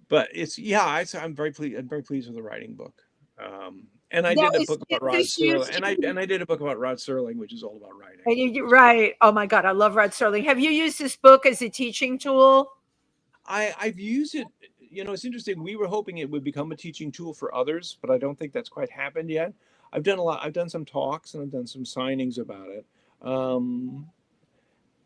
But I'm very pleased. I'm very pleased with the writing book. And I Now, did a is book about Rod this used Serling, to and I did a book about Rod Serling, which is all about writing. right. Oh my God, I love Rod Serling. Have you used this book as a teaching tool? I've used it. It's interesting. We were hoping it would become a teaching tool for others, but I don't think that's quite happened yet. I've done a lot. I've done some talks and I've done some signings about it.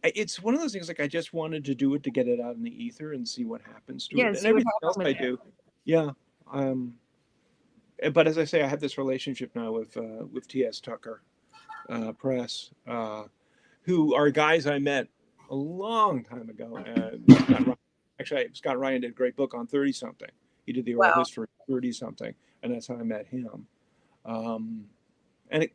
It's one of those things, like, I just wanted to do it to get it out in the ether and see what happens to Yeah, it. And see what everything else happened I with it. do, yeah. But as I say, I have this relationship now with T.S. Tucker Press, who are guys I met a long time ago. Scott Ryan did a great book on 30 something. He did the oral Wow. history of 30 something, and that's how I met him. And it,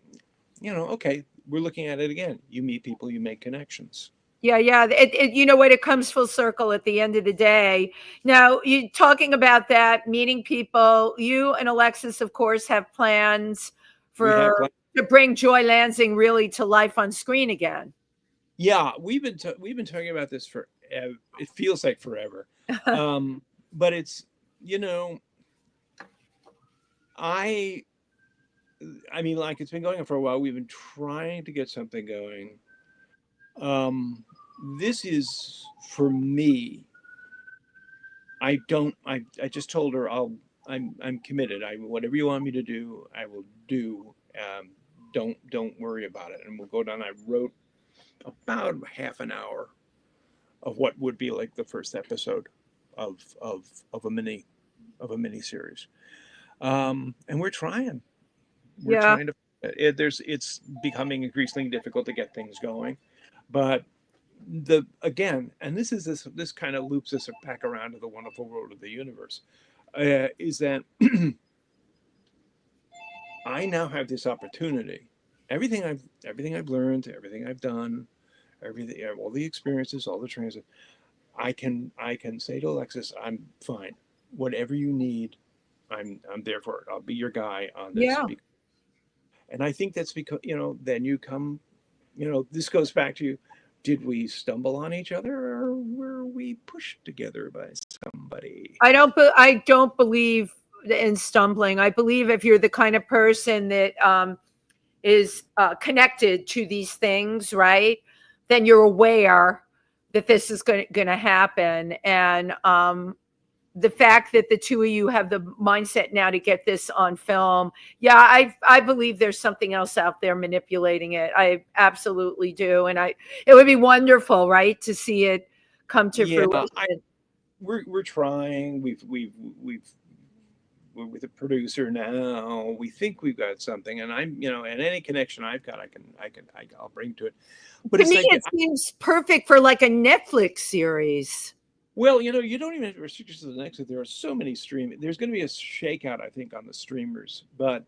okay, we're looking at it again. You meet people, you make connections. Yeah, yeah. You know what? It comes full circle at the end of the day. Now, you talking about that, meeting people. You and Alexis, of course, have plans We have, to bring Joy Lansing really to life on screen again. yeah, we've been talking about this for, it feels like forever, but it's, I mean, like, it's been going on for a while. We've been trying to get something going. This is, for me, I just told her I'm committed. Whatever you want me to do, I will do. Don't worry about it, and we'll go down. I wrote about half an hour of what would be like the first episode of a mini series, and we're trying. We're Yeah. trying to. It's becoming increasingly difficult to get things going, but and this kind of loops us back around to the wonderful world of the universe, is that I now have this opportunity. Everything I've learned, everything I've done, all the experiences, all the transit, I can say to Alexis, I'm fine. Whatever you need, I'm there for it. I'll be your guy on this. Yeah. And I think that's because, then you come, this goes back to, did we stumble on each other, or were we pushed together by somebody? I don't believe in stumbling. I believe if you're the kind of person that is connected to these things, right, then you're aware that this is going to happen. And the fact that the two of you have the mindset now to get this on film, yeah, I believe there's something else out there manipulating it. I absolutely do, and it would be wonderful, right, to see it come to fruition. We're trying. We're with a producer now. We think we've got something, and and any connection I've got, I'll bring to it. But To me, it seems perfect for like a Netflix series. Well, you don't even have to restrict yourself to the next. There are so many streaming. There's going to be a shakeout, I think, on the streamers, but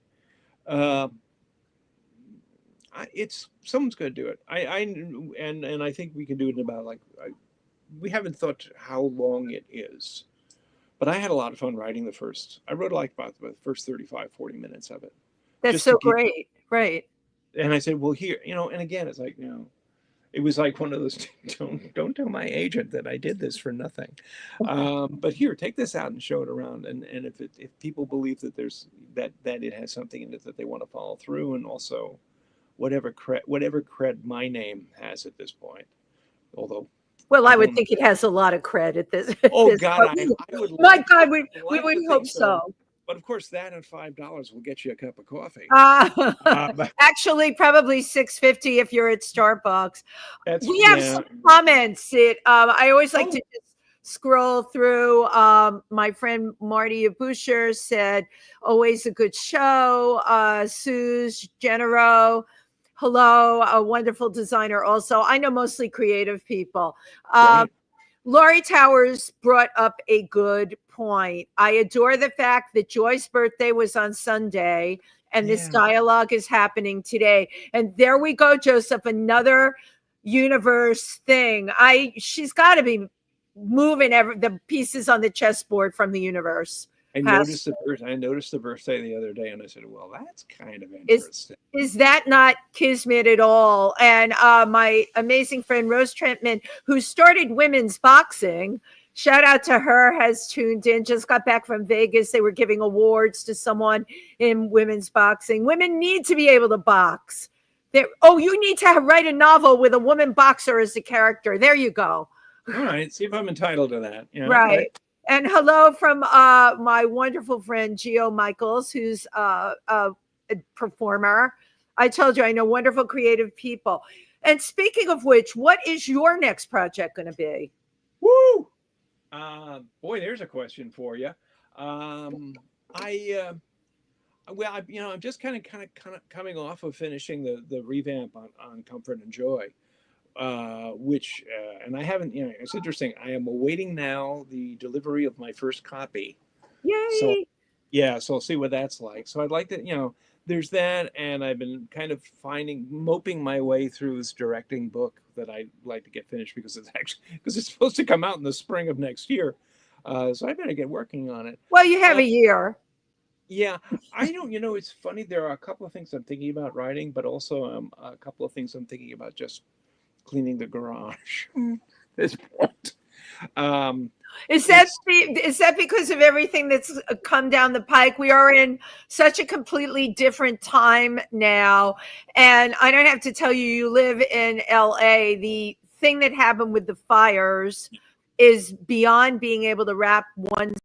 it's someone's going to do it. And I think we can do it in about, we haven't thought how long it is, but I had a lot of fun writing I wrote about the first 35, 40 minutes of it. That's so great, right? And I said, well, here, and again, it's like, it was like one of those, don't tell my agent that I did this for nothing. But here, take this out and show it around. And if people believe that that it has something in it that they want to follow through, and also whatever cred my name has at this point, although Well, I I would don't. think it has a lot of credit. At Oh this God, point. I would My like God, we like would to hope think so, so. but of course that and $5 will get you a cup of coffee. Uh, But actually, probably 6.50 if you're at Starbucks. that's We have yeah. some comments. I always like to Oh, just scroll through. My friend Marty Abusher said, "Always a good show." Suze Genero, hello, a wonderful designer. Also, I know mostly creative people. Um, right. Laurie Towers brought up a good point. I adore the fact that Joy's birthday was on Sunday and this Yeah. dialogue is happening today. And there we go, Joseph, another universe thing. She's got to be moving the pieces on the chessboard from the universe. Has I noticed the birthday the other day, and I said, "Well, that's kind of is interesting." is that not kismet at all? And my amazing friend Rose Trentman, who started women's boxing, shout out to her, has tuned in. Just got back from Vegas. They were giving awards to someone in women's boxing. Women need to be able to box. You need to write a novel with a woman boxer as a character. There you go. All right, see if I'm entitled to that. Yeah, okay. Right. And hello from my wonderful friend Geo Michaels, who's a performer. I told you I know wonderful creative people. And speaking of which, what is your next project going to be? Woo! Boy, there's a question for you. I well, I'm just kind of coming off of finishing the revamp on Comfort and Joy, which and I haven't. It's interesting. I am awaiting now the delivery of my first copy. So Yay! yeah, so I'll see what that's like. So I'd like to, there's that, and I've been kind of moping my way through this directing book that I'd like to get finished because it's supposed to come out in the spring of next year. So I better get working on it. Well, you have Uh, a year. yeah, I don't, it's funny. There are a couple of things I'm thinking about writing, but also a couple of things I'm thinking about just cleaning the garage at this point. Um, it's Is that because of everything that's come down the pike? We are in such a completely different time now, and I don't have to tell you. You live in LA. The thing that happened with the fires is beyond being able to wrap one's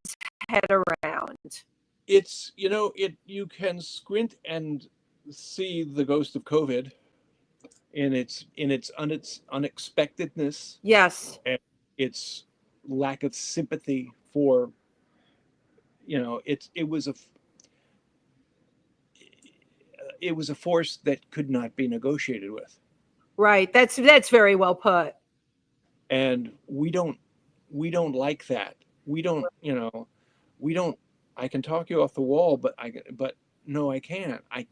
head around. you can squint and see the ghost of COVID in its unexpectedness Yes, and its lack of sympathy for it was a force that could not be negotiated with, right. That's very well put. and we don't like that. We don't. I can talk you off the wall, but no, I can't. I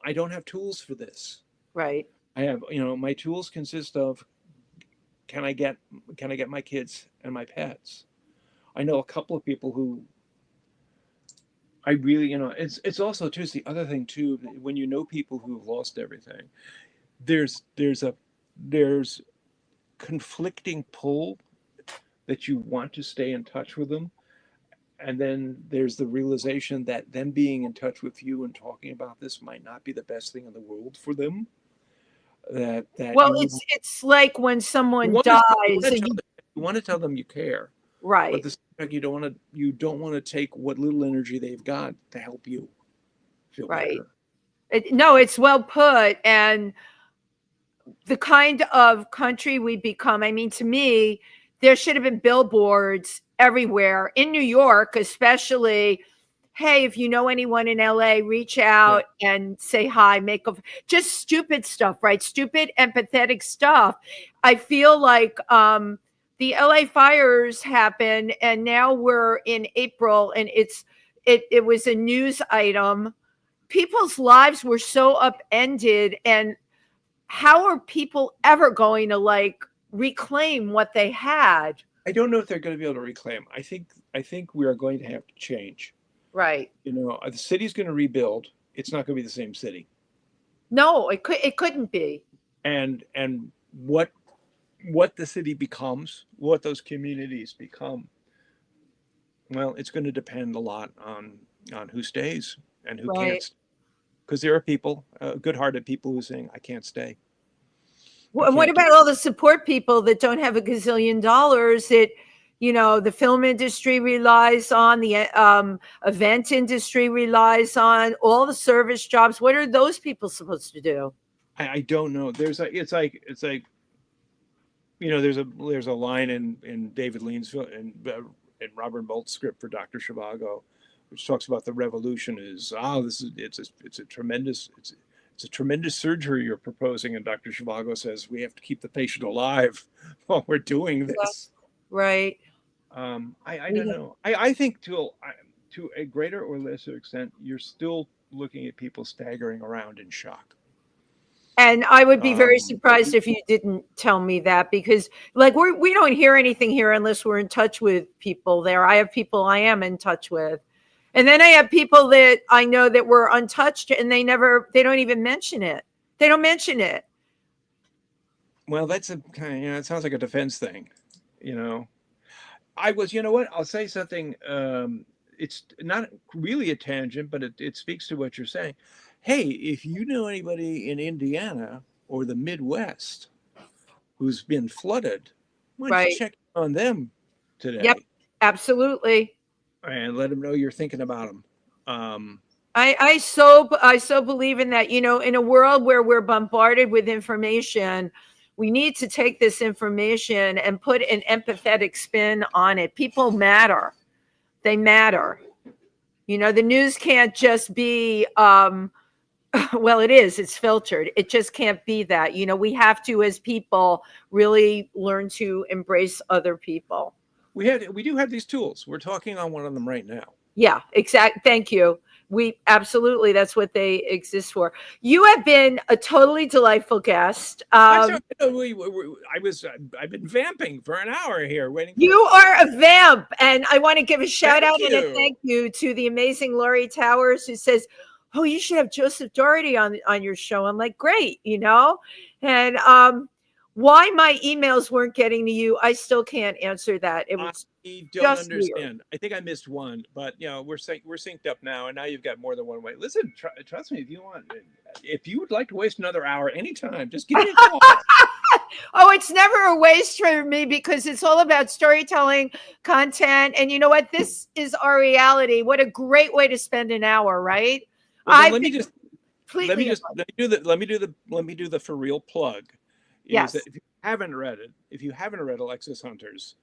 I don't have tools for this. Right. I have, my tools consist of can I get can I get my kids and my pets. I know a couple of people who I really, it's also too, it's the other thing too, when you know people who've lost everything, there's conflicting pull that you want to stay in touch with them. And then there's the realization that them being in touch with you and talking about this might not be the best thing in the world for them. That Well, you it's wouldn't it's like when you someone want to you want dies, to and tell them, you want to tell them you care, but right. the same time you don't want to take what little energy they've got to help you feel Right. better. No, it's well put. And the kind of country we become, I mean, to me, there should have been billboards everywhere in New York, especially. Hey, if you know anyone in LA, reach Yeah, out and say hi, just stupid stuff, right? Stupid, empathetic stuff. I feel like the LA fires happened and now we're in April and it was a news item. People's lives were so upended, and how are people ever going to like reclaim what they had? I don't know if they're going to be able to reclaim. I think we are going to have to change. Right. The city's going to rebuild. It's not going to be the same city. No, it couldn't be. And what the city becomes, what those communities become, well, it's going to depend a lot on who stays and who Right. can't. Because there are people, good-hearted people, who are saying, "I can't stay." And what about all the support people that don't have a gazillion dollars that, the film industry relies on, the event industry relies on, all the service jobs? What are those people supposed to do? I don't know. It's like there's a line in David Lean's in Robert Bolt's script for Dr. Zhivago, which talks about the revolution is it's a tremendous surgery you're proposing, and Dr. Zhivago says we have to keep the patient alive while we're doing this. Right. I don't know. I think to a greater or lesser extent, you're still looking at people staggering around in shock. And I would be very surprised if you didn't tell me that, because we don't hear anything here unless we're in touch with people there. I have people I am in touch with. And then I have people that I know that were untouched, and they don't even mention it. They don't mention it. Well, that's it sounds like a defense thing. I'll say something. It's not really a tangent, but it speaks to what you're saying. Hey, if you know anybody in Indiana or the Midwest who's been flooded, why don't you check on them today? Yep, absolutely. And let them know you're thinking about them. I so believe in that. In a world where we're bombarded with information, we need to take this information and put an empathetic spin on it. People matter. They matter. The news can't just be, well, it's filtered. It just can't be that. We have to, as people, really learn to embrace other people. We do have these tools. We're talking on one of them right now. Yeah, exactly. Thank you. Absolutely, that's what they exist for. You have been a totally delightful guest. I've been vamping for an hour here waiting. You are a vamp, and I want to give a shout out and a thank you to the amazing Laurie Towers, who says, "Oh, you should have Joseph Dougherty on your show." I'm like, great, and why my emails weren't getting to you, I still can't answer that. It was I don't understand. Weird. I think I missed one, but we're synced up now, and now you've got more than one way. Listen, trust me, if you would like to waste another hour anytime, just give me a call. Oh, it's never a waste for me, because it's all about storytelling, content, and you know what? This is our reality. What a great way to spend an hour, right? Well, let me do the for real plug. Yes. That if you haven't read Alexis Hunter's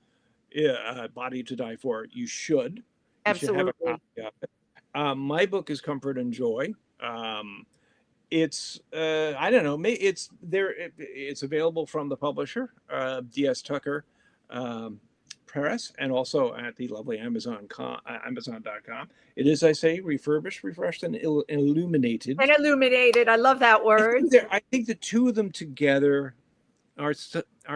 Body to Die For, you should. Absolutely. You should have a copy of it. My book is Comfort and Joy. It's I don't know, it's there. It's available from the publisher, D.S. Tucker Press, and also at the lovely Amazon.com. It is, I say, refurbished, refreshed, and illuminated. And illuminated. I love that word. I think the two of them together are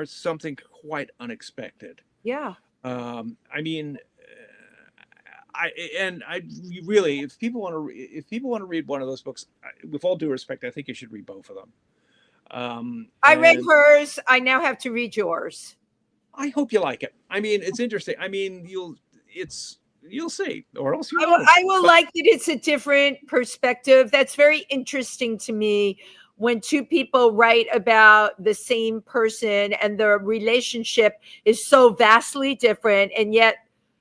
something quite unexpected. Yeah. I mean, really, if people want to read one of those books, with all due respect, I think you should read both of them. I read hers. I now have to read yours. I hope you like it. I mean, it's interesting. I mean, you'll see, or else you won't. I will like that it's a different perspective. That's very interesting to me, when two people write about the same person and the relationship is so vastly different, and yet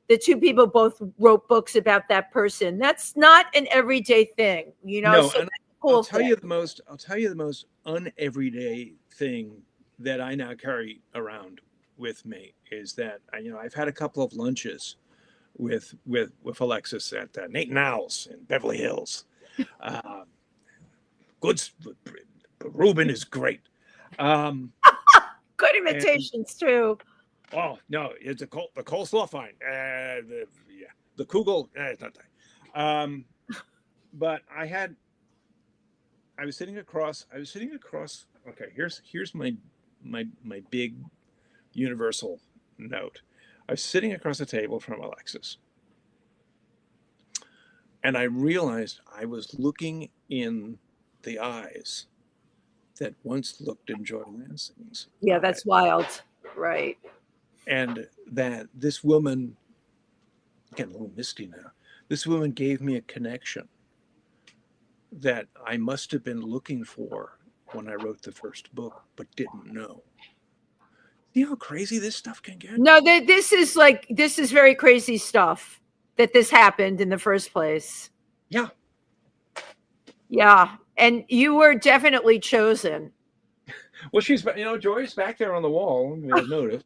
the two people both wrote books about that person. That's not an everyday thing, No, so and I'll tell you the most uneveryday thing that I now carry around with me is that I've had a couple of lunches with Alexis at Nate and Al's in Beverly Hills. Good. Reuben is great. Good imitations too. Oh no, it's the coleslaw fine. The kugel, it's not that. But I was sitting across. Okay, here's my big universal note. I was sitting across the table from Alexis, and I realized I was looking in the eyes that once looked in Joy Lansing's. Yeah, that's wild, right? And that this woman, getting a little misty now, this woman gave me a connection that I must have been looking for when I wrote the first book, but didn't know. See how crazy this stuff can get? No, this is very crazy stuff that this happened in the first place. Yeah. Yeah. And you were definitely chosen. Well, she's, Joy's back there on the wall. You may have noticed.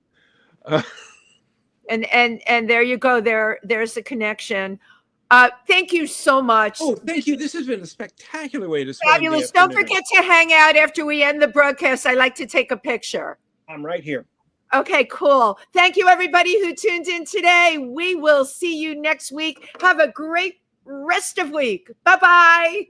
And there you go. There's a connection. Thank you so much. Oh, thank you. This has been a spectacular way to spend Fabulous. Don't forget to hang out after we end the broadcast. I like to take a picture. I'm right here. Okay, cool. Thank you, everybody who tuned in today. We will see you next week. Have a great rest of week. Bye-bye.